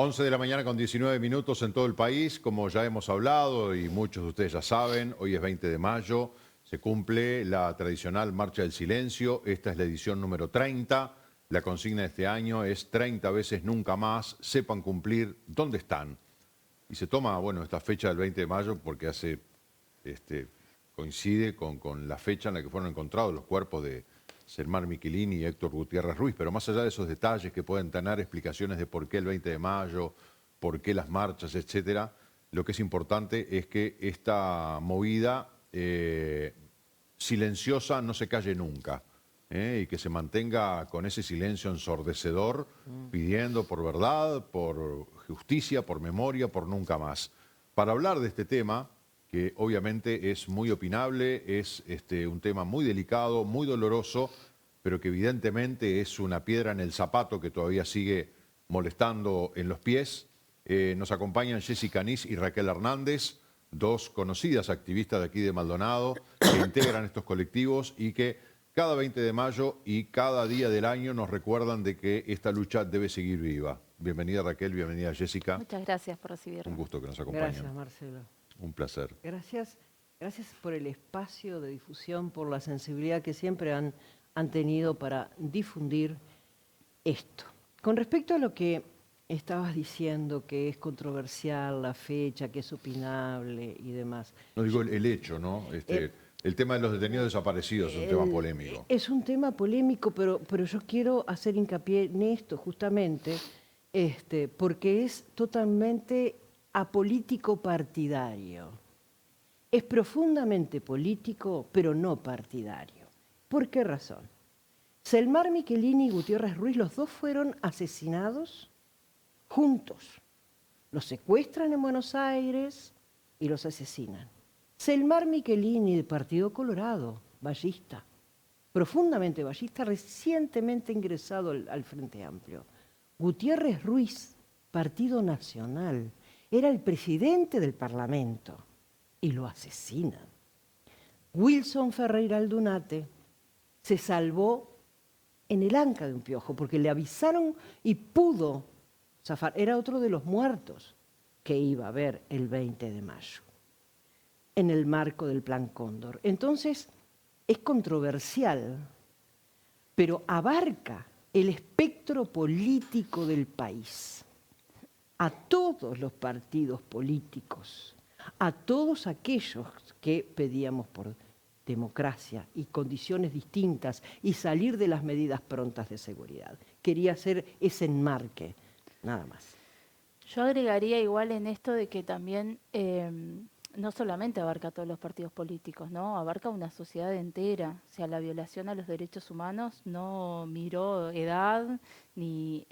11 de la mañana con 19 minutos en todo el país. Como ya hemos hablado y muchos de ustedes ya saben, hoy es 20 de mayo, se cumple la tradicional Marcha del Silencio. Esta es la edición número 30. La consigna de este año es 30 veces nunca más, sepan cumplir dónde están. Y se toma, bueno, esta fecha del 20 de mayo porque coincide con la fecha en la que fueron encontrados los cuerpos de Selmar Michelini y Héctor Gutiérrez Ruiz. Pero más allá de esos detalles que pueden tener explicaciones de por qué el 20 de mayo, por qué las marchas, etcétera, lo que es importante es que esta movida silenciosa no se calle nunca. Y que se mantenga con ese silencio ensordecedor, pidiendo por verdad, por justicia, por memoria, por nunca más. Para hablar de este tema, que obviamente es muy opinable, es un tema muy delicado, muy doloroso, pero que evidentemente es una piedra en el zapato que todavía sigue molestando en los pies. Nos acompañan Jessica Anís y Raquel Hernández, dos conocidas activistas de aquí de Maldonado, que integran estos colectivos y que cada 20 de mayo y cada día del año nos recuerdan de que esta lucha debe seguir viva. Bienvenida Raquel, bienvenida Jessica. Muchas gracias por recibirnos. Un gusto que nos acompañen. Gracias, Marcelo. Un placer. Gracias por el espacio de difusión, por la sensibilidad que siempre han tenido para difundir esto. Con respecto a lo que estabas diciendo, que es controversial la fecha, que es opinable y demás. No digo el hecho, ¿no? El tema de los detenidos desaparecidos es un tema polémico. Es un tema polémico, pero yo quiero hacer hincapié en esto justamente, porque es totalmente apolítico partidario. Es profundamente político, pero no partidario. ¿Por qué razón? Selmar Michelini y Gutiérrez Ruiz, los dos fueron asesinados juntos. Los secuestran en Buenos Aires y los asesinan. Selmar Michelini, del Partido Colorado, ballista, profundamente ballista, recientemente ingresado al Frente Amplio. Gutiérrez Ruiz, Partido Nacional, era el presidente del Parlamento y lo asesinan. Wilson Ferreira Aldunate se salvó en el anca de un piojo porque le avisaron y pudo zafar. Era otro de los muertos que iba a haber el 20 de mayo. En el marco del Plan Cóndor. Entonces, es controversial, pero abarca el espectro político del país, a todos los partidos políticos, a todos aquellos que pedíamos por democracia y condiciones distintas y salir de las medidas prontas de seguridad. Quería hacer ese enmarque, nada más. Yo agregaría igual en esto de que también no solamente abarca a todos los partidos políticos, ¿no? Abarca una sociedad entera. O sea, la violación a los derechos humanos no miró edad, ni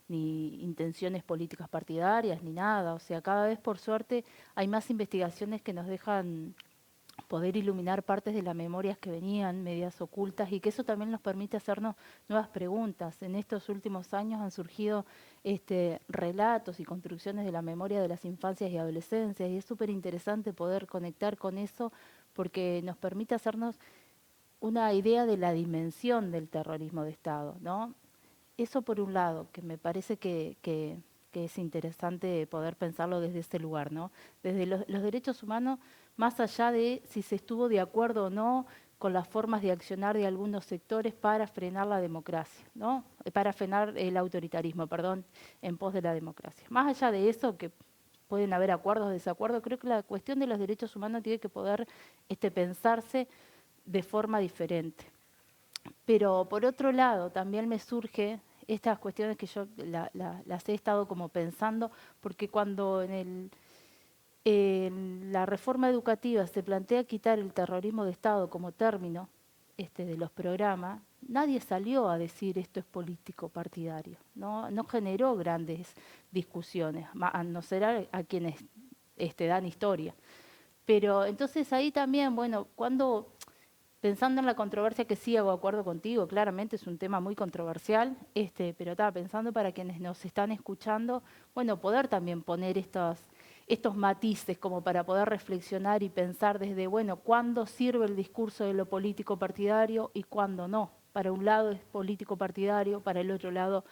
intenciones políticas partidarias, ni nada. O sea, cada vez, por suerte, hay más investigaciones que nos dejan poder iluminar partes de las memorias que venían medias ocultas y que eso también nos permite hacernos nuevas preguntas. En estos últimos años han surgido relatos y construcciones de la memoria de las infancias y adolescencias y es súper interesante poder conectar con eso porque nos permite hacernos una idea de la dimensión del terrorismo de Estado, ¿no? Eso por un lado, que me parece que es interesante poder pensarlo desde ese lugar, ¿no? Desde los derechos humanos, más allá de si se estuvo de acuerdo o no con las formas de accionar de algunos sectores para frenar la democracia, ¿no? Para frenar el autoritarismo, perdón, en pos de la democracia. Más allá de eso, que pueden haber acuerdos o desacuerdos, creo que la cuestión de los derechos humanos tiene que poder pensarse de forma diferente. Pero por otro lado, también me surge estas cuestiones que yo las he estado como pensando, porque cuando en la reforma educativa se plantea quitar el terrorismo de Estado como término de los programas, nadie salió a decir esto es político partidario, no generó grandes discusiones, a no ser a quienes dan historia. Pero entonces ahí también, bueno, pensando en la controversia que sí hago acuerdo contigo, claramente es un tema muy controversial, pero estaba pensando para quienes nos están escuchando, bueno, poder también poner estos matices como para poder reflexionar y pensar desde, bueno, cuándo sirve el discurso de lo político partidario y cuándo no. Para un lado es político partidario, para el otro lado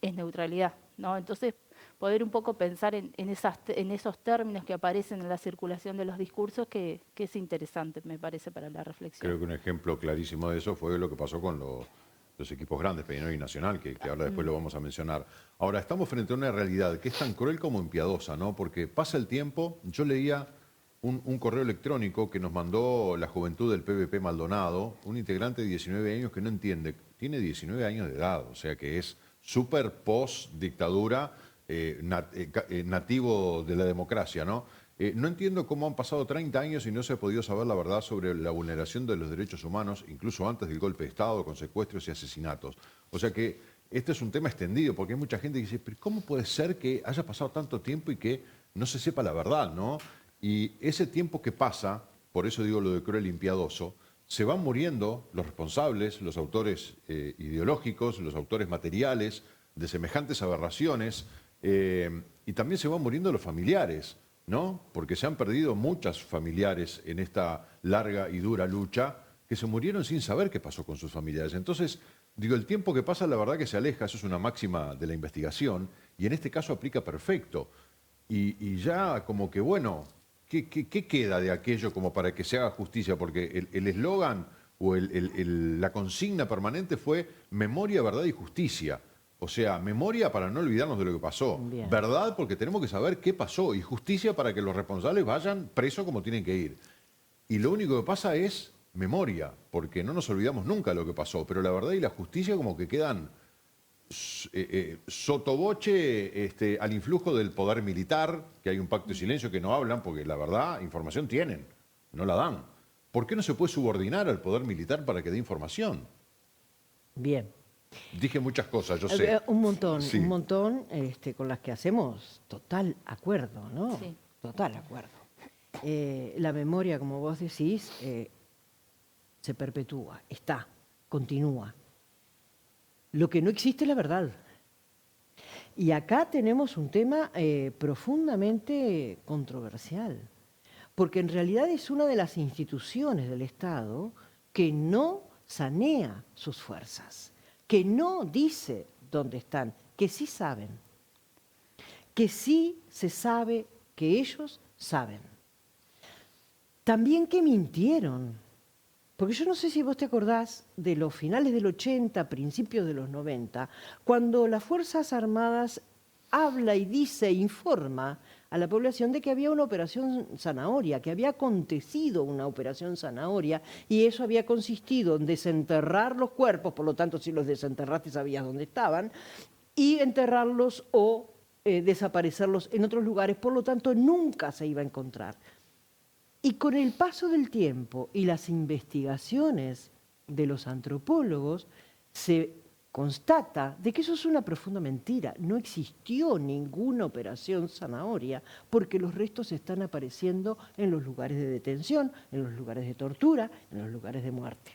es neutralidad, ¿no? Entonces, poder un poco pensar en esos términos que aparecen en la circulación de los discursos, que es interesante, me parece, para la reflexión. Creo que un ejemplo clarísimo de eso fue lo que pasó con los equipos grandes, Peñarol y Nacional, que ahora después lo vamos a mencionar. Ahora, estamos frente a una realidad que es tan cruel como impiadosa, ¿no? Porque pasa el tiempo, yo leía un correo electrónico que nos mandó la juventud del PVP Maldonado, un integrante de 19 años que no entiende, tiene 19 años de edad, o sea que es súper post-dictadura, nativo de la democracia, ¿no? No entiendo cómo han pasado 30 años y no se ha podido saber la verdad sobre la vulneración de los derechos humanos, incluso antes del golpe de Estado, con secuestros y asesinatos. O sea que este es un tema extendido, porque hay mucha gente que dice, pero ¿cómo puede ser que haya pasado tanto tiempo y que no se sepa la verdad, ¿no? Y ese tiempo que pasa, por eso digo lo de cruel y impiadoso, se van muriendo los responsables, los autores ideológicos, los autores materiales de semejantes aberraciones, y también se van muriendo los familiares, ¿no? Porque se han perdido muchos familiares en esta larga y dura lucha que se murieron sin saber qué pasó con sus familiares. Entonces, digo, el tiempo que pasa, la verdad que se aleja, eso es una máxima de la investigación, y en este caso aplica perfecto. Y ya como que, bueno, ¿qué queda de aquello como para que se haga justicia? Porque el eslogan o la consigna permanente fue memoria, verdad y justicia. O sea, memoria para no olvidarnos de lo que pasó. Bien. Verdad porque tenemos que saber qué pasó. Y justicia para que los responsables vayan presos como tienen que ir. Y lo único que pasa es memoria, porque no nos olvidamos nunca de lo que pasó. Pero la verdad y la justicia como que quedan sotoboche al influjo del poder militar, que hay un pacto de silencio que no hablan, porque la verdad, información tienen, no la dan. ¿Por qué no se puede subordinar al poder militar para que dé información? Bien. Dije muchas cosas, yo sé. Un montón, Sí. un montón con las que hacemos total acuerdo, ¿no? Sí. Total acuerdo. La memoria, como vos decís, se perpetúa, está, continúa. Lo que no existe es la verdad. Y acá tenemos un tema profundamente controversial, porque en realidad es una de las instituciones del Estado que no sanea sus fuerzas, que no dice dónde están, que sí saben, que sí se sabe que ellos saben. También que mintieron, porque yo no sé si vos te acordás de los finales del 80, principios de los 90, cuando las Fuerzas Armadas habla y dice, informa a la población de que había una operación zanahoria, que había acontecido una operación zanahoria, y eso había consistido en desenterrar los cuerpos, por lo tanto, si los desenterraste sabías dónde estaban, y enterrarlos o desaparecerlos en otros lugares, por lo tanto, nunca se iba a encontrar. Y con el paso del tiempo y las investigaciones de los antropólogos, se constata de que eso es una profunda mentira. No existió ninguna operación zanahoria porque los restos están apareciendo en los lugares de detención, en los lugares de tortura, en los lugares de muerte.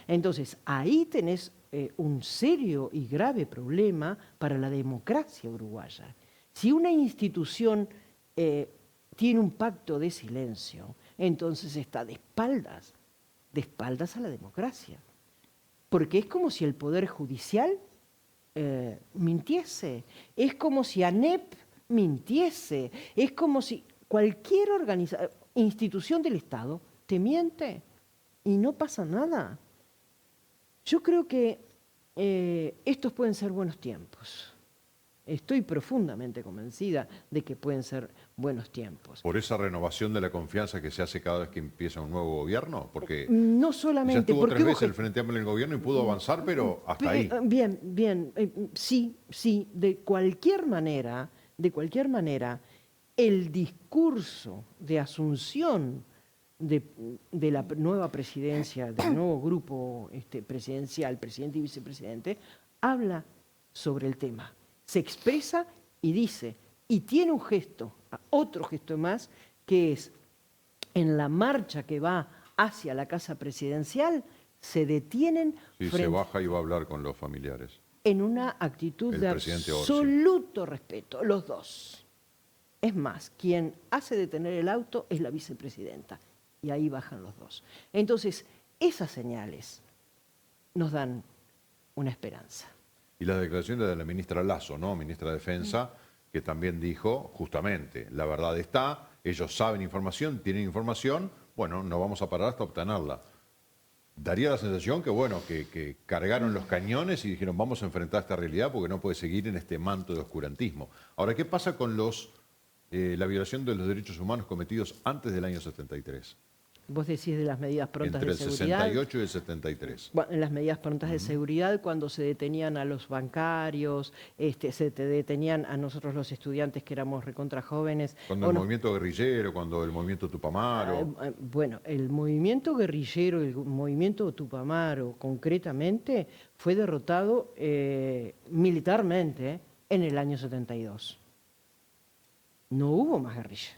Entonces, ahí tenés un serio y grave problema para la democracia uruguaya. Si una institución tiene un pacto de silencio, entonces está de espaldas a la democracia. Porque es como si el Poder Judicial mintiese, es como si ANEP mintiese, es como si cualquier institución del Estado te miente y no pasa nada. Yo creo que estos pueden ser buenos tiempos. Estoy profundamente convencida de que pueden ser buenos tiempos. ¿Por esa renovación de la confianza que se hace cada vez que empieza un nuevo gobierno? Porque no ya solamente estuvo porque 3 veces el Frente Amplio en el gobierno y pudo avanzar, pero hasta ahí. Bien, sí, de cualquier manera, el discurso de asunción de la nueva presidencia, del nuevo grupo presidencial, presidente y vicepresidente, habla sobre el tema. Se expresa y dice, y tiene un gesto, otro gesto más, que es en la marcha que va hacia la casa presidencial, se detienen Sí, se baja y va a hablar con los familiares. en una actitud El de presidente Orsi. absoluto respeto, los dos. Es más, quien hace detener el auto es la vicepresidenta, y ahí bajan los dos. Entonces, esas señales nos dan una esperanza. Y las declaraciones de la ministra Lasso, ¿no? Ministra de Defensa, que también dijo, justamente, la verdad está, ellos saben información, tienen información, bueno, no vamos a parar hasta obtenerla. Daría la sensación que, bueno, que cargaron los cañones y dijeron, vamos a enfrentar esta realidad porque no puede seguir en este manto de oscurantismo. Ahora, ¿qué pasa con la violación de los derechos humanos cometidos antes del año 73? Vos decís de las medidas prontas Entre de el seguridad. 68 y el 73. Bueno, en las medidas prontas de seguridad, cuando se detenían a los bancarios, se te detenían a nosotros los estudiantes que éramos recontra jóvenes. Cuando el movimiento guerrillero, cuando el movimiento Tupamaro. Bueno, el movimiento guerrillero, el movimiento Tupamaro concretamente, fue derrotado militarmente en el año 72. No hubo más guerrilla.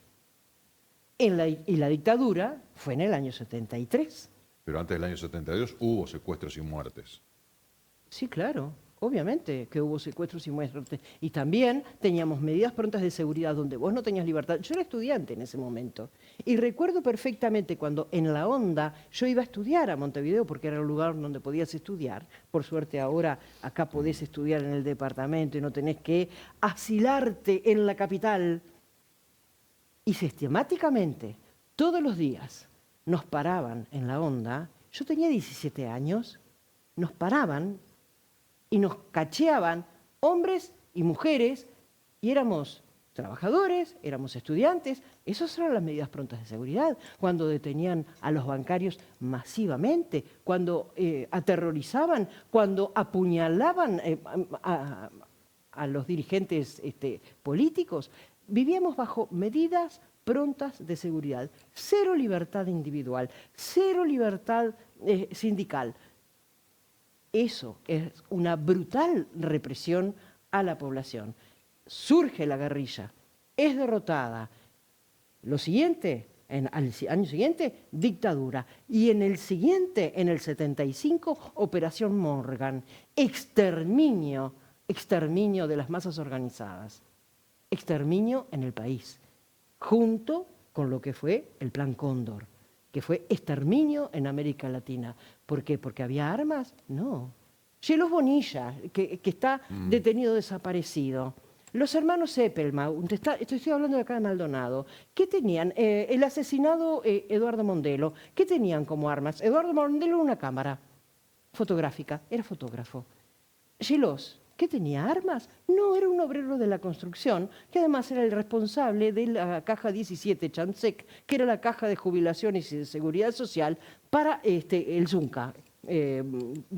Y la dictadura fue en el año 73. Pero antes del año 72 hubo secuestros y muertes. Sí, claro, obviamente que hubo secuestros y muertes. Y también teníamos medidas prontas de seguridad donde vos no tenías libertad. Yo era estudiante en ese momento. Y recuerdo perfectamente cuando en la onda yo iba a estudiar a Montevideo porque era el lugar donde podías estudiar. Por suerte ahora acá podés estudiar en el departamento y no tenés que asilarte en la capital. Y sistemáticamente, todos los días, nos paraban en la onda. Yo tenía 17 años, nos paraban y nos cacheaban hombres y mujeres, y éramos trabajadores, éramos estudiantes. Esas eran las medidas prontas de seguridad, cuando detenían a los bancarios masivamente, cuando aterrorizaban, cuando apuñalaban a los dirigentes políticos. Vivíamos bajo medidas prontas de seguridad, cero libertad individual, cero libertad sindical. Eso es una brutal represión a la población. Surge la guerrilla, es derrotada. Lo siguiente, al año siguiente, dictadura. Y en el siguiente, en el 75, Operación Morgan, exterminio de las masas organizadas. Exterminio en el país, junto con lo que fue el Plan Cóndor, que fue exterminio en América Latina. ¿Por qué? ¿Porque había armas? No. Gelos Bonilla, que está detenido, desaparecido. Los hermanos Eppelman, estoy hablando de acá de Maldonado, ¿qué tenían? El asesinado Eduardo Mondelo, ¿qué tenían como armas? Eduardo Mondelo era una cámara fotográfica, era fotógrafo. Gelos, ¿qué tenía? ¿Armas? No, era un obrero de la construcción, que además era el responsable de la caja 17 Chansec, que era la caja de jubilaciones y de seguridad social para el Zunca,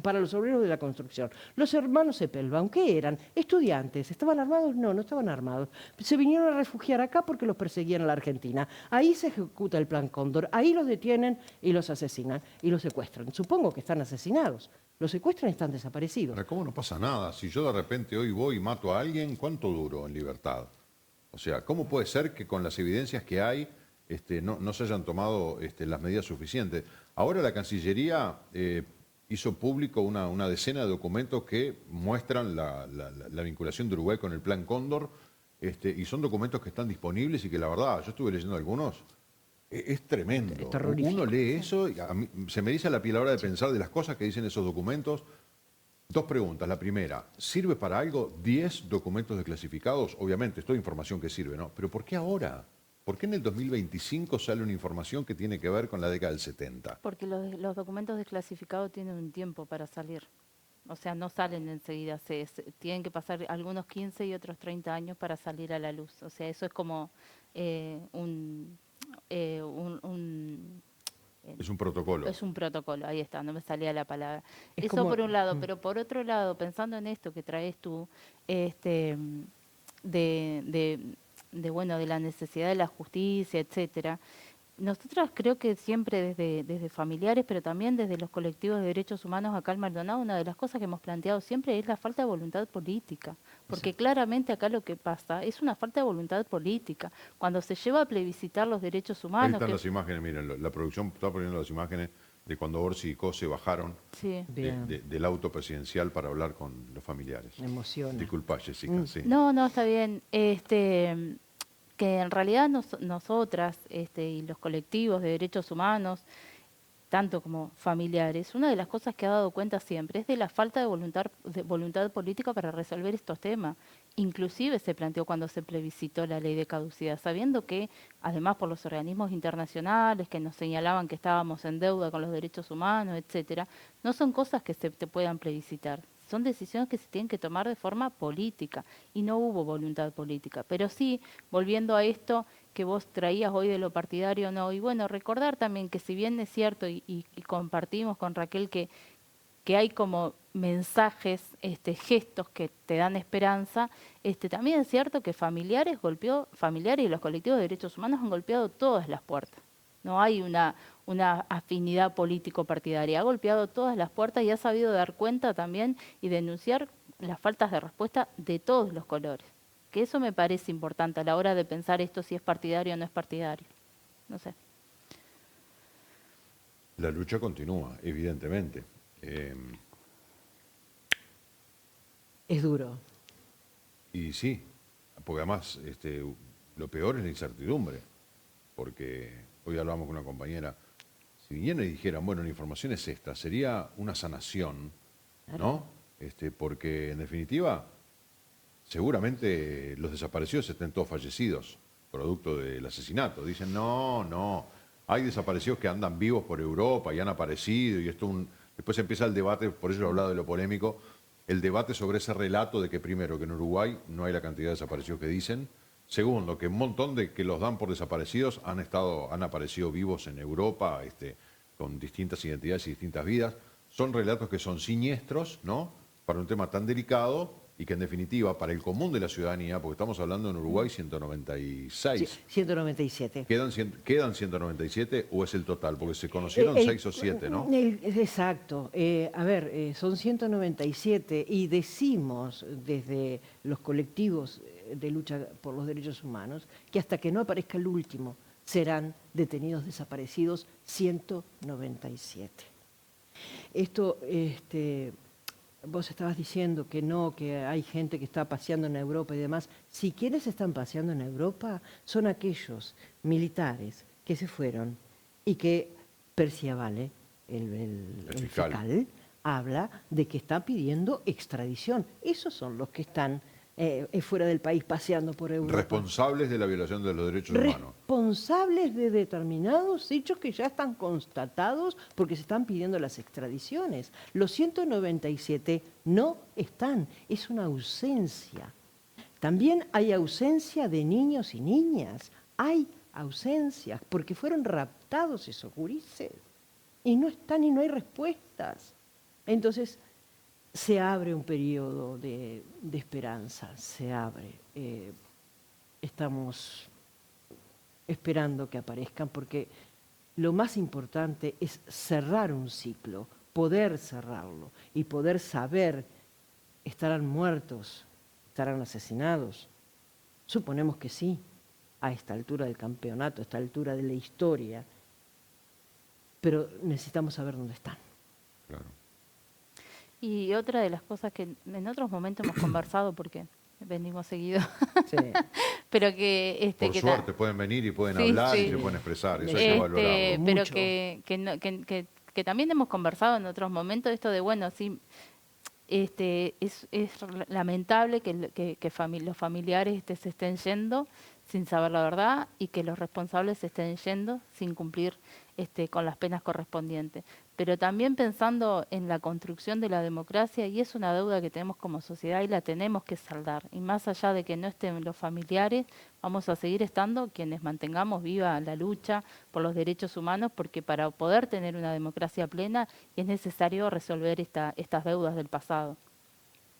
para los obreros de la construcción. Los hermanos Eppelbaum, ¿qué eran? Estudiantes. ¿Estaban armados? No, no estaban armados. Se vinieron a refugiar acá porque los perseguían en la Argentina. Ahí se ejecuta el Plan Cóndor, ahí los detienen y los asesinan y los secuestran. Supongo que están asesinados. Los secuestran y están desaparecidos. Ahora, ¿cómo no pasa nada? Si yo de repente hoy voy y mato a alguien, ¿cuánto duro en libertad? O sea, ¿cómo puede ser que con las evidencias que hay no se hayan tomado las medidas suficientes? Ahora la Cancillería hizo público una decena de documentos que muestran la vinculación de Uruguay con el Plan Cóndor, y son documentos que están disponibles y que la verdad, yo estuve leyendo algunos. Es tremendo. Es terrorífico. Uno lee eso y a mí se me eriza la piel a la hora de pensar de las cosas que dicen esos documentos. Dos preguntas. La primera, ¿sirve para algo 10 documentos desclasificados? Obviamente, es toda información que sirve, ¿no? Pero ¿por qué ahora? ¿Por qué en el 2025 sale una información que tiene que ver con la década del 70? Porque los documentos desclasificados tienen un tiempo para salir. O sea, no salen enseguida. Tienen que pasar algunos 15 y otros 30 años para salir a la luz. O sea, eso es como Es un protocolo. Es un protocolo, ahí está, no me salía la palabra. Es Eso como- por un lado, pero por otro lado, pensando en esto que traes tú, de la necesidad de la justicia, etcétera. Nosotras creo que siempre desde familiares, pero también desde los colectivos de derechos humanos acá en Maldonado, una de las cosas que hemos planteado siempre es la falta de voluntad política, porque claramente acá lo que pasa es una falta de voluntad política. Cuando se lleva a plebiscitar los derechos Ahí humanos, están las imágenes, miren, la producción está poniendo las imágenes de cuando Orsi y Cose bajaron sí. Bien. del auto presidencial para hablar con los familiares. Me emociona. Disculpa, Jessica, sí. No, está bien. Que en realidad nosotras y los colectivos de derechos humanos, tanto como familiares, una de las cosas que ha dado cuenta siempre es de la falta de voluntad política para resolver estos temas. inclusive se planteó cuando se plebiscitó la ley de caducidad, sabiendo que, además por los organismos internacionales que nos señalaban que estábamos en deuda con los derechos humanos, etcétera, no son cosas que se te puedan plebiscitar. Son decisiones que se tienen que tomar de forma política y no hubo voluntad política. Pero sí, volviendo a esto que vos traías hoy de lo partidario o no, y bueno, recordar también que si bien es cierto y compartimos con Raquel que hay como mensajes, gestos que te dan esperanza, también es cierto que familiares y los colectivos de derechos humanos han golpeado todas las puertas. No hay una afinidad político-partidaria, ha golpeado todas las puertas y ha sabido dar cuenta también y denunciar las faltas de respuesta de todos los colores. Que eso me parece importante a la hora de pensar esto si es partidario o no es partidario. No sé. La lucha continúa, evidentemente. Es duro. Y sí, porque además lo peor es la incertidumbre, porque hoy hablamos con una compañera, si vinieran y dijeran, bueno, la información es esta, sería una sanación, ¿no? Porque en definitiva, seguramente los desaparecidos estén todos fallecidos, producto del asesinato. Dicen, no, hay desaparecidos que andan vivos por Europa y han aparecido, y esto después empieza el debate, por eso he hablado de lo polémico, el debate sobre ese relato de que primero, que en Uruguay no hay la cantidad de desaparecidos que dicen, segundo, que un montón de que los dan por desaparecidos han aparecido vivos en Europa, con distintas identidades y distintas vidas. Son relatos que son siniestros, ¿no?, para un tema tan delicado y que en definitiva para el común de la ciudadanía, porque estamos hablando en Uruguay 196. Sí, 197. ¿Quedan 197 o es el total? Porque se conocieron 6 o 7, ¿no? Exacto. Son 197 y decimos desde los colectivos de lucha por los derechos humanos que hasta que no aparezca el último serán detenidos desaparecidos 197. Esto, vos estabas diciendo que no, que hay gente que está paseando en Europa y demás. Si quienes están paseando en Europa son aquellos militares que se fueron y que Perciavale, el fiscal, habla de que está pidiendo extradición. Esos son los que están fuera del país paseando por Europa. Responsables de la violación de los derechos humanos. Responsables de determinados hechos que ya están constatados porque se están pidiendo las extradiciones. Los 197 no están, es una ausencia. También hay ausencia de niños y niñas. Hay ausencias porque fueron raptados esos gurises y no están y no hay respuestas. Entonces, se abre un periodo de esperanza, se abre. Estamos esperando que aparezcan porque lo más importante es cerrar un ciclo, poder cerrarlo y poder saber, ¿estarán muertos? ¿Estarán asesinados? Suponemos que sí, a esta altura del campeonato, a esta altura de la historia, pero necesitamos saber dónde están. Claro. Y otra de las cosas que en otros momentos hemos conversado, porque venimos seguido, Sí. pero que... Por suerte pueden venir y pueden hablar y se pueden expresar, eso hay que valorarlo. Pero Mucho. que también hemos conversado en otros momentos esto de, bueno, sí, es lamentable que los familiares se estén yendo sin saber la verdad y que los responsables se estén yendo sin cumplir con las penas correspondientes. Pero también pensando en la construcción de la democracia, y es una deuda que tenemos como sociedad y la tenemos que saldar. Y más allá de que no estén los familiares, vamos a seguir estando quienes mantengamos viva la lucha por los derechos humanos, porque para poder tener una democracia plena es necesario resolver estas deudas del pasado.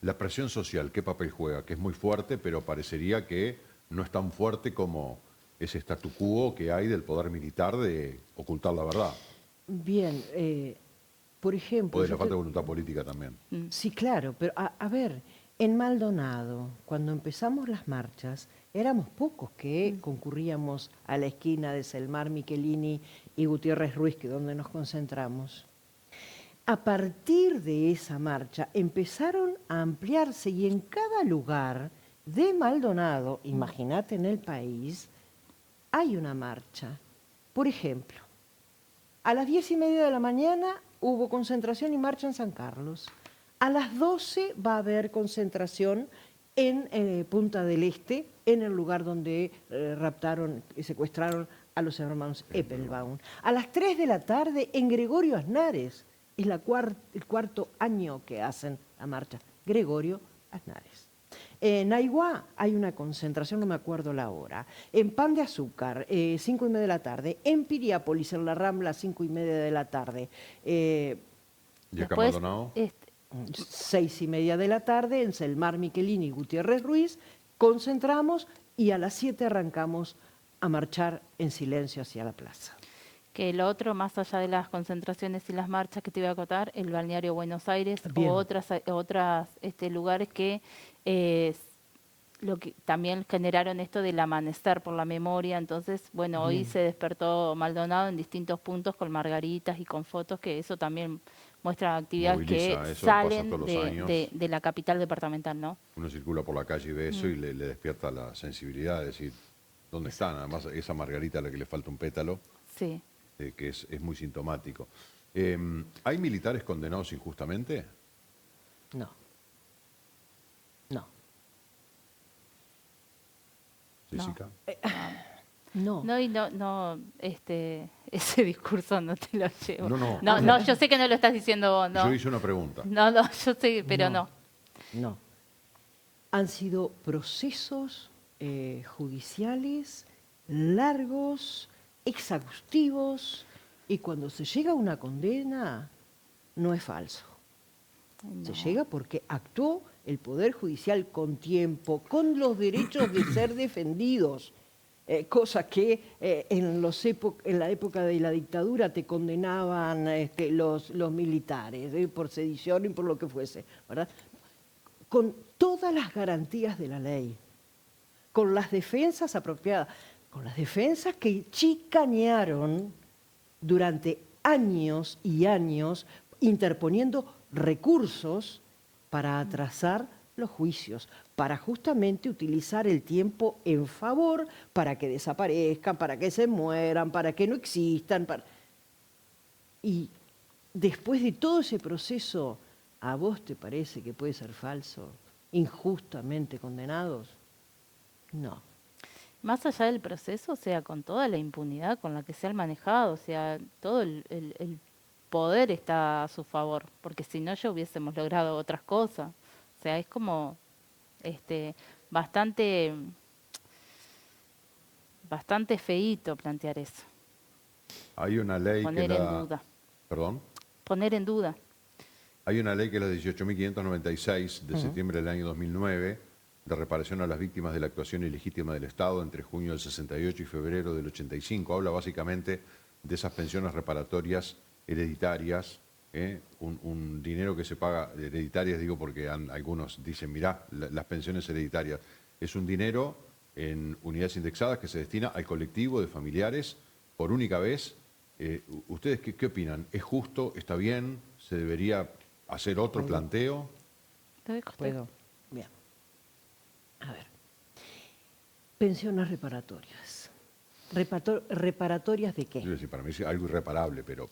La presión social, ¿qué papel juega? Que es muy fuerte, pero parecería que no es tan fuerte como ese statu quo que hay del poder militar de ocultar la verdad. Bien, por ejemplo... O de la falta de voluntad política también. Sí, claro, pero a ver, en Maldonado, cuando empezamos las marchas, éramos pocos que concurríamos a la esquina de Selmar, Michelini y Gutiérrez Ruiz, que es donde nos concentramos. A partir de esa marcha empezaron a ampliarse y en cada lugar de Maldonado, imagínate en el país, hay una marcha. Por ejemplo, a las 10:30 de la mañana hubo concentración y marcha en San Carlos. A las 12 va a haber concentración en Punta del Este, en el lugar donde raptaron y secuestraron a los hermanos Eppelbaum. A las 3 de la tarde en Gregorio Aznares, es el cuarto año que hacen la marcha. Gregorio Aznares. En Aiguá hay una concentración, no me acuerdo la hora. En Pan de Azúcar, 5:30 de la tarde. En Piriápolis, en la Rambla, 5:30 de la tarde. ¿Y acá Después, Maldonado? 6:30 de la tarde, en Selmar Michelini y Gutiérrez Ruiz, concentramos y a las 7 arrancamos a marchar en silencio hacia la plaza. Que lo otro, más allá de las concentraciones y las marchas que te iba a acotar, el balneario Buenos Aires Bien. o otras lugares que lo que también generaron esto del amanecer por la memoria. Entonces, bueno, hoy se despertó Maldonado en distintos puntos con margaritas y con fotos, que eso también muestra actividades Moviliza, que eso pasa salen todos los años. de la capital departamental, ¿no? Uno circula por la calle y ve eso y le despierta la sensibilidad de decir, ¿dónde están? Además, esa margarita a la que le falta un pétalo, Sí. que es muy sintomático. ¿Hay militares condenados injustamente? No. No. Jessica. No. Ese discurso no te lo llevo. No. Yo sé que no lo estás diciendo vos, no. Yo hice una pregunta. No, yo sé, pero no. No. Han sido procesos judiciales largos, exhaustivos, y cuando se llega a una condena, no es falso. No. Se llega porque actuó el Poder Judicial con tiempo, con los derechos de ser defendidos, cosa que en la época de la dictadura te condenaban los militares, por sedición y por lo que fuese, ¿verdad? Con todas las garantías de la ley, con las defensas apropiadas, con las defensas que chicanearon durante años y años, interponiendo recursos para atrasar los juicios, para justamente utilizar el tiempo en favor, para que desaparezcan, para que se mueran, para que no existan. Y después de todo ese proceso, ¿a vos te parece que puede ser falso? ¿Injustamente condenados? No. Más allá del proceso, o sea, con toda la impunidad con la que se han manejado, o sea, todo el poder está a su favor, porque si no ya hubiésemos logrado otras cosas. O sea, es como bastante feíto plantear eso. Hay una ley Poner que en la... duda. ¿Perdón? Poner en duda. Hay una ley que es la 18.596 de septiembre del año 2009 de reparación a las víctimas de la actuación ilegítima del Estado entre junio del 68 y febrero del 85. Habla básicamente de esas pensiones reparatorias hereditarias, un dinero que se paga, hereditarias digo porque algunos dicen, mirá, las pensiones hereditarias, es un dinero en unidades indexadas que se destina al colectivo de familiares por única vez. ¿Ustedes qué opinan? ¿Es justo? ¿Está bien? ¿Se debería hacer otro planteo? ¿Puedo? Bien. A ver. Pensiones reparatorias. ¿Reparatorias de qué? Quiero decir, para mí es algo irreparable, pero...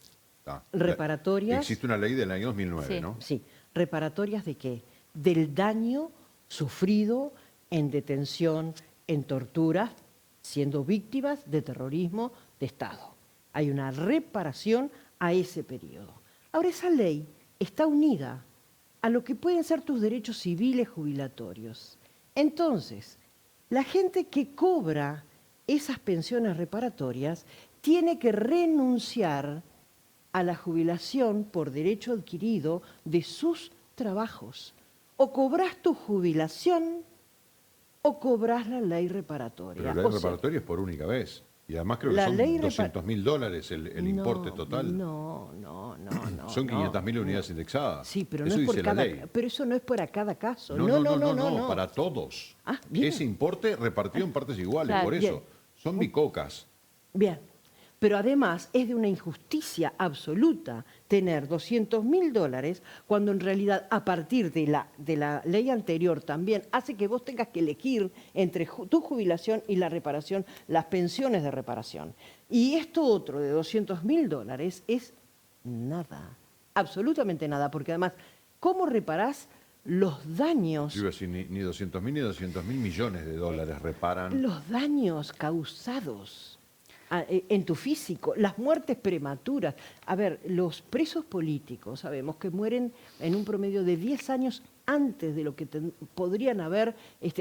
Reparatorias. Existe una ley del año 2009, Sí. ¿no? Sí. ¿Reparatorias de qué? Del daño sufrido en detención, en torturas, siendo víctimas de terrorismo de Estado. Hay una reparación a ese periodo. Ahora, esa ley está unida a lo que pueden ser tus derechos civiles jubilatorios. Entonces, la gente que cobra esas pensiones reparatorias tiene que renunciar a la jubilación por derecho adquirido de sus trabajos. O cobras tu jubilación o cobras la ley reparatoria. Pero la ley reparatoria es por única vez. Y además creo que la son ley $200.000 el importe total. No. Son 500.000 unidades no. indexadas. Sí, pero eso no es por dice la cada, ley. pero eso no es para cada caso. No, para todos. Ah, bien. Ese importe repartido en partes iguales, Claro, por eso. bien. Son bicocas. Bien, pero además es de una injusticia absoluta tener $200.000 cuando en realidad a partir de la ley anterior también hace que vos tengas que elegir entre tu jubilación y la reparación, las pensiones de reparación. Y esto otro de $200.000 es nada, absolutamente nada, porque además, ¿cómo reparás los daños, Yo iba a decir, ni 200.000 ni 200.000 millones de dólares reparan. los daños causados en tu físico, las muertes prematuras. A ver, los presos políticos sabemos que mueren en un promedio de 10 años antes de lo que podrían haber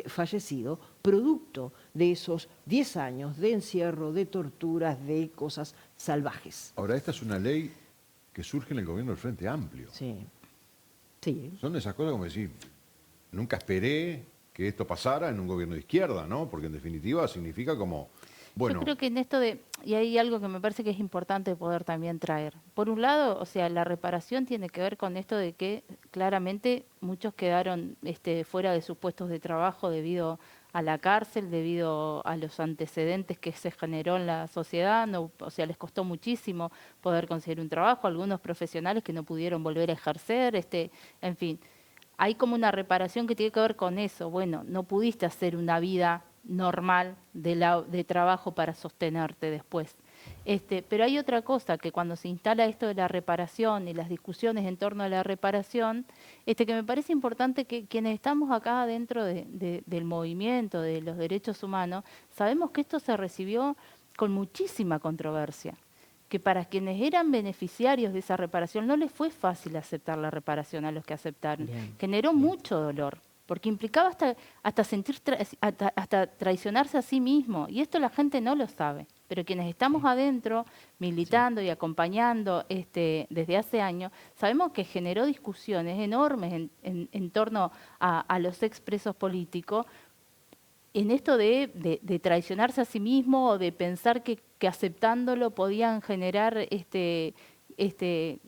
fallecido, producto de esos 10 años de encierro, de torturas, de cosas salvajes. Ahora, esta es una ley que surge en el gobierno del Frente Amplio. Sí, sí. Son esas cosas como decir, nunca esperé que esto pasara en un gobierno de izquierda, ¿no? Porque en definitiva significa como, bueno, Yo creo que en esto y hay algo que me parece que es importante poder también traer. Por un lado, o sea, la reparación tiene que ver con esto de que claramente muchos quedaron fuera de sus puestos de trabajo debido a la cárcel, debido a los antecedentes que se generó en la sociedad, no, o sea, les costó muchísimo poder conseguir un trabajo, algunos profesionales que no pudieron volver a ejercer, en fin. Hay como una reparación que tiene que ver con eso. Bueno, no pudiste hacer una vida normal de trabajo para sostenerte después. Pero hay otra cosa, que cuando se instala esto de la reparación y las discusiones en torno a la reparación, que me parece importante que quienes estamos acá dentro del movimiento de los derechos humanos, sabemos que esto se recibió con muchísima controversia, que para quienes eran beneficiarios de esa reparación no les fue fácil aceptar la reparación a los que aceptaron. Bien, Generó bien. mucho dolor, porque implicaba hasta traicionarse a sí mismo, y esto la gente no lo sabe. Pero quienes estamos adentro, militando y acompañando desde hace años, sabemos que generó discusiones enormes en torno a los expresos políticos, en esto de traicionarse a sí mismo o de pensar que aceptándolo podían generar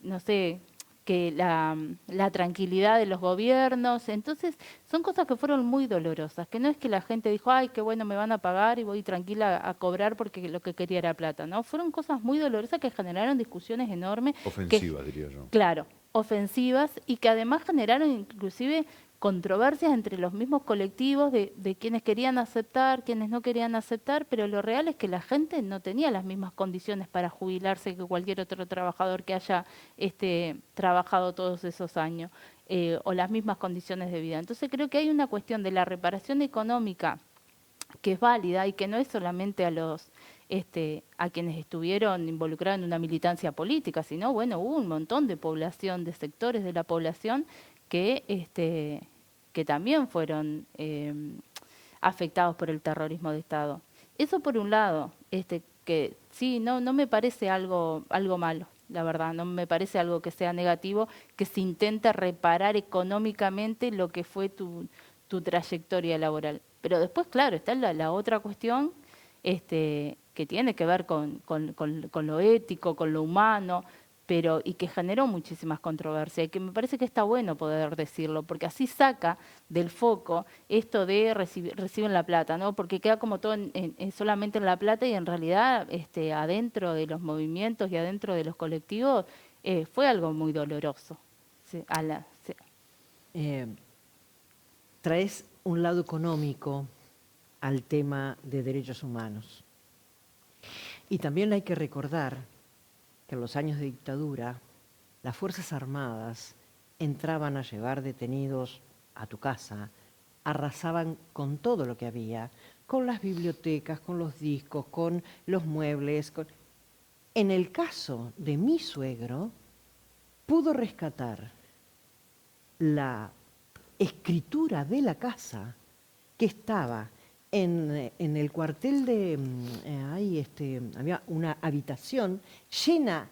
no sé, que la tranquilidad de los gobiernos. Entonces, son cosas que fueron muy dolorosas, que no es que la gente dijo, ay, qué bueno, me van a pagar y voy tranquila a cobrar porque lo que quería era plata, ¿no? Fueron cosas muy dolorosas que generaron discusiones enormes. ofensivas, diría yo. Claro, ofensivas, y que además generaron inclusive controversias entre los mismos colectivos de quienes querían aceptar, quienes no querían aceptar, pero lo real es que la gente no tenía las mismas condiciones para jubilarse que cualquier otro trabajador que haya trabajado todos esos años, o las mismas condiciones de vida. Entonces creo que hay una cuestión de la reparación económica que es válida y que no es solamente a quienes estuvieron involucrados en una militancia política, sino, bueno, hubo un montón de población, de sectores de la población que también fueron afectados por el terrorismo de Estado. Eso por un lado, que sí, no me parece algo malo, la verdad, no me parece algo que sea negativo, que se intente reparar económicamente lo que fue tu trayectoria laboral. Pero después, claro, está la otra cuestión que tiene que ver con lo ético, con lo humano, y que generó muchísimas controversias, y que me parece que está bueno poder decirlo, porque así saca del foco esto de reciben la plata, ¿no? Porque queda como todo solamente en la plata, y en realidad adentro de los movimientos y adentro de los colectivos fue algo muy doloroso. Sí, sí. Traes un lado económico al tema de derechos humanos. Y también hay que recordar que en los años de dictadura las Fuerzas Armadas entraban a llevar detenidos a tu casa, arrasaban con todo lo que había, con las bibliotecas, con los discos, con los muebles. En el caso de mi suegro, pudo rescatar la escritura de la casa que estaba en el cuartel de... había una habitación llena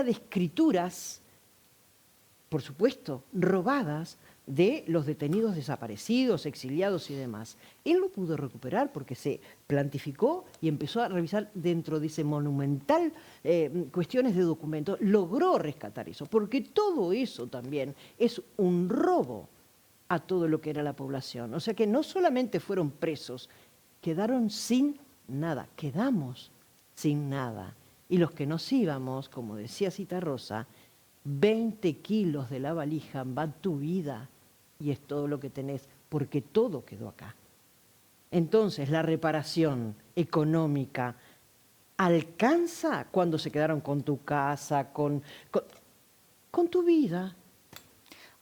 de escrituras, por supuesto, robadas de los detenidos desaparecidos, exiliados y demás. Él lo pudo recuperar porque se plantificó y empezó a revisar dentro de ese monumental cuestiones de documentos. Logró rescatar eso, porque todo eso también es un robo a todo lo que era la población. O sea que no solamente fueron presos, quedaron sin nada, quedamos sin nada. Y los que nos íbamos, como decía Citarrosa, 20 kilos de la valija va tu vida y es todo lo que tenés, porque todo quedó acá. Entonces, la reparación económica alcanza cuando se quedaron con tu casa, con tu vida.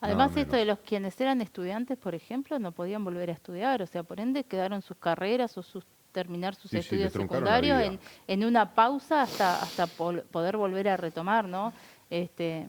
Además, nada esto de menos. los quienes eran estudiantes, por ejemplo, no podían volver a estudiar, o sea, por ende quedaron sus carreras o terminar sus Sí, sí, les estudios truncaron la secundarios vida. en una pausa hasta poder volver a retomar, ¿no? Este,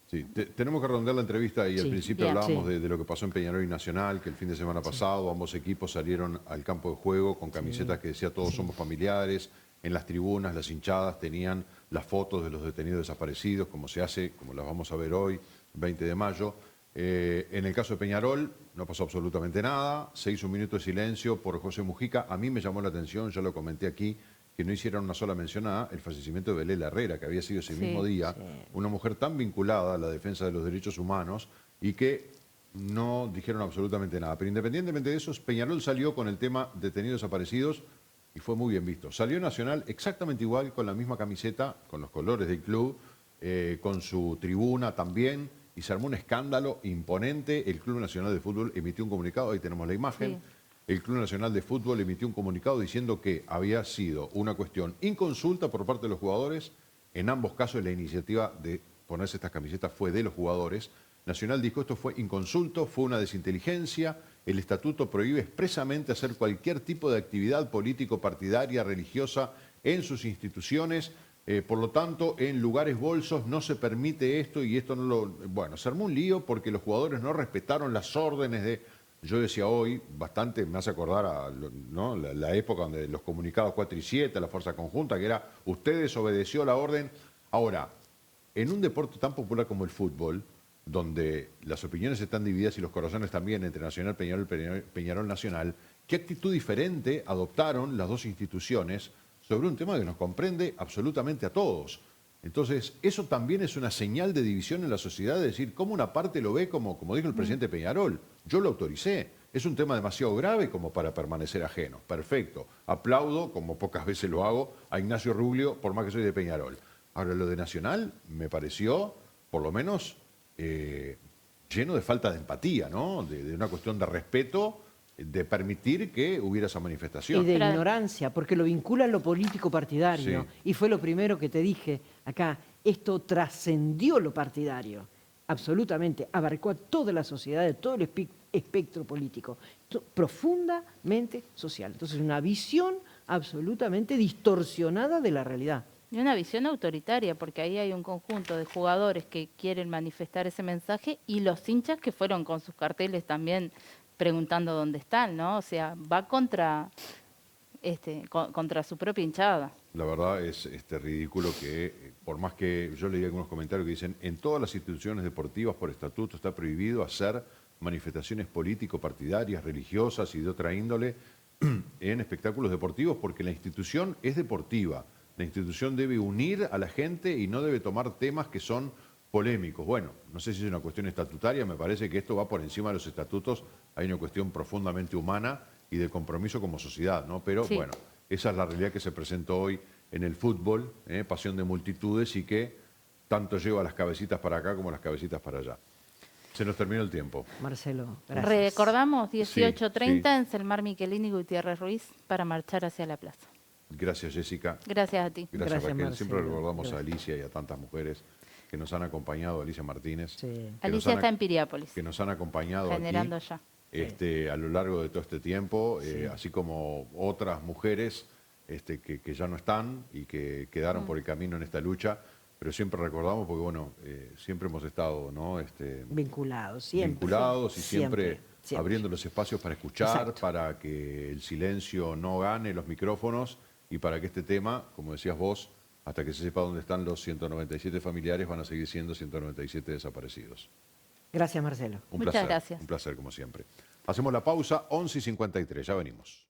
Sí, tenemos que redondear la entrevista y al Sí, principio bien. hablábamos sí, de lo que pasó en Peñarol y Nacional, que el fin de semana pasado ambos equipos salieron al campo de juego con camisetas que decía todos somos familiares. En las tribunas, las hinchadas tenían las fotos de los detenidos desaparecidos, como se hace, como las vamos a ver hoy, 20 de mayo. En el caso de Peñarol no pasó absolutamente nada, se hizo un minuto de silencio por José Mujica. A mí me llamó la atención, ya lo comenté aquí, que no hicieron una sola mención a el fallecimiento de Belela Herrera, que había sido ese mismo Sí. día una mujer tan vinculada a la defensa de los derechos humanos y que no dijeron absolutamente nada. Pero independientemente de eso, Peñarol salió con el tema detenidos desaparecidos y fue muy bien visto. Salió Nacional exactamente igual, con la misma camiseta, con los colores del club, con su tribuna también, y se armó un escándalo imponente. El Club Nacional de Fútbol emitió un comunicado, ahí tenemos la imagen. Sí. El Club Nacional de Fútbol emitió un comunicado diciendo que había sido una cuestión inconsulta por parte de los jugadores. En ambos casos la iniciativa de ponerse estas camisetas fue de los jugadores. Nacional dijo esto fue inconsulto, fue una desinteligencia. El estatuto prohíbe expresamente hacer cualquier tipo de actividad político-partidaria, religiosa en sus instituciones. Por lo tanto, en lugares bolsos no se permite esto y esto no lo... Bueno, se armó un lío porque los jugadores no respetaron las órdenes de... Yo decía hoy, bastante me hace acordar a ¿no? la época donde los comunicados 4 y 7, la fuerza conjunta, que era, ustedes obedeció la orden. Ahora, en un deporte tan popular como el fútbol, donde las opiniones están divididas y los corazones también entre Nacional, Peñarol, Peñarol Nacional, ¿qué actitud diferente adoptaron las dos instituciones sobre un tema que nos comprende absolutamente a todos? Entonces, eso también es una señal de división en la sociedad, de decir, cómo una parte lo ve como dijo el presidente Peñarol, yo lo autoricé, es un tema demasiado grave como para permanecer ajeno. Perfecto, aplaudo, como pocas veces lo hago, a Ignacio Ruglio, por más que soy de Peñarol. Ahora, lo de Nacional me pareció, por lo menos, lleno de falta de empatía, ¿no? De una cuestión de respeto, de permitir que hubiera esa y manifestación. de Pero- ignorancia, porque lo vincula a lo político partidario. Sí. Y fue lo primero que te dije acá, esto trascendió lo partidario, absolutamente, abarcó a toda la sociedad, de todo el espectro político, profundamente social. Entonces, una visión absolutamente distorsionada de la realidad. Y una visión autoritaria, porque ahí hay un conjunto de jugadores que quieren manifestar ese mensaje y los hinchas que fueron con sus carteles también preguntando dónde están, ¿no? O sea, va contra su propia hinchada. La verdad es ridículo que, por más que yo leí algunos comentarios que dicen, en todas las instituciones deportivas por estatuto está prohibido hacer manifestaciones político-partidarias, religiosas y de otra índole en espectáculos deportivos, porque la institución es deportiva. La institución debe unir a la gente y no debe tomar temas que son polémicos. Bueno, no sé si es una cuestión estatutaria, me parece que esto va por encima de los estatutos, hay una cuestión profundamente humana y de compromiso como sociedad, ¿no? Pero Sí. bueno, esa es la realidad que se presentó hoy en el fútbol, pasión de multitudes y que tanto lleva las cabecitas para acá como las cabecitas para allá. Se nos terminó el tiempo. Marcelo, gracias. Recordamos 18:30 sí. en Selmar Michelini y Gutiérrez Ruiz para marchar hacia la plaza. Gracias, Jessica. Gracias a ti. Gracias, Gracias, Raquel. Siempre Marcelo. recordamos a Gracias. Alicia y a tantas mujeres que nos han acompañado, Alicia Martínez. Sí. que nos Alicia han está ac- en Piriápolis, Que nos han acompañado generando aquí, ya. a lo largo de todo este tiempo, así como otras mujeres que ya no están y que quedaron por el camino en esta lucha, pero siempre recordamos porque, bueno, siempre hemos estado, ¿no? Vinculados, siempre. Vinculados y siempre, siempre. abriendo los espacios para escuchar, Exacto. para que el silencio no gane los micrófonos y para que este tema, como decías vos, hasta que se sepa dónde están los 197 familiares, van a seguir siendo 197 desaparecidos. Gracias, Marcelo. Un Muchas placer, gracias. un placer como siempre. Hacemos la pausa, 11:53, ya venimos.